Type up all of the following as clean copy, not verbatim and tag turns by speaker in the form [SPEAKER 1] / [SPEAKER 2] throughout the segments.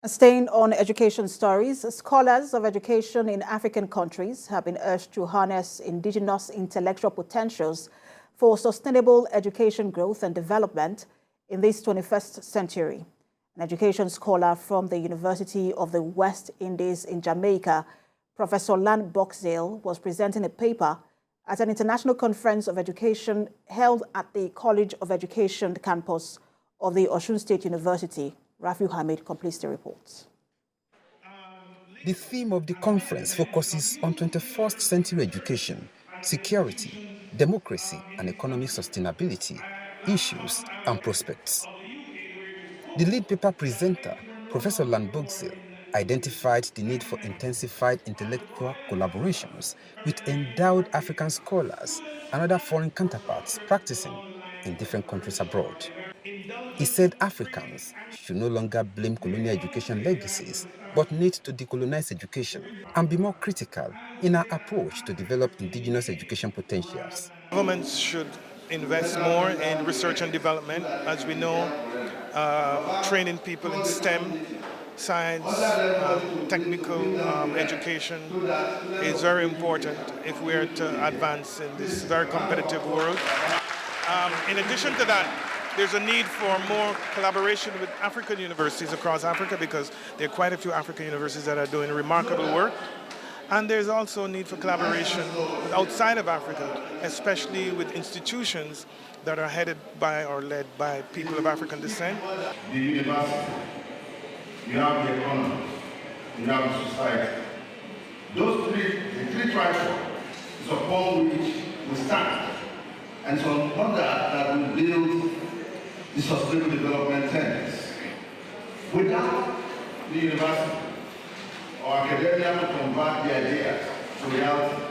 [SPEAKER 1] Staying on education stories, scholars of education in African countries have been urged to harness indigenous intellectual potentials for sustainable education growth and development in this 21st century. An education scholar from the University of the West Indies in Jamaica, Professor Lan Boxill, was presenting a paper at an international conference of education held at the College of Education campus of the Osun State University. Rafiu Hamid completes the report.
[SPEAKER 2] The theme of the conference focuses on 21st century education, security, democracy and economic sustainability, issues and prospects. The lead paper presenter, Professor Lan Boxill, identified the need for intensified intellectual collaborations with endowed African scholars and other foreign counterparts practicing in different countries abroad. He said Africans should no longer blame colonial education legacies, but need to decolonize education and be more critical in our approach to develop indigenous education potentials.
[SPEAKER 3] Governments should invest more in research and development. As we know, training people in STEM, science, technical education is very important if we are to advance in this very competitive world. In addition to that, there's a need for more collaboration with African universities across Africa because there are quite a few African universities that are doing remarkable work. And there's also a need for collaboration outside of Africa, especially with institutions that are headed by or led by people of African descent.
[SPEAKER 4] The university, you have the economy, you have the society. The three tripod is upon which we stand. And so upon that we build the sustainable development tenets. Without the university or academia to convert the ideas to reality,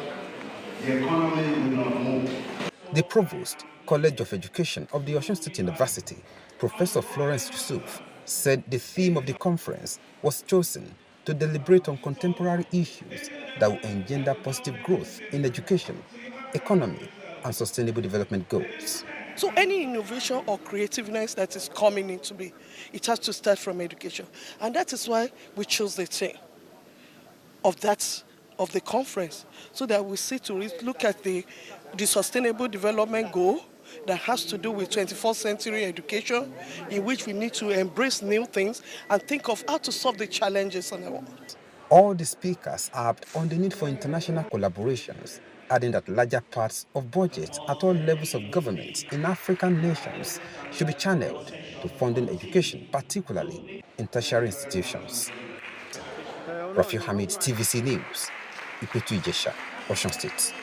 [SPEAKER 4] the economy will not move.
[SPEAKER 2] The Provost, College of Education of the Osun State University, Professor Florence Yusuf, said the theme of the conference was chosen to deliberate on contemporary issues that will engender positive growth in education, economy, and sustainable development goals.
[SPEAKER 5] So any innovation or creativeness that is coming into me, it has to start from education. And that is why we chose the theme of the conference, so that we see to look at the sustainable development goal that has to do with 21st century education, in which we need to embrace new things and think of how to solve the challenges on the world.
[SPEAKER 2] All the speakers harped on the need for international collaborations, adding that larger parts of budgets at all levels of government in African nations should be channeled to funding education, particularly in tertiary institutions. Rafiu Hamid, TVC News, lpetu-Ijesha, Osun State.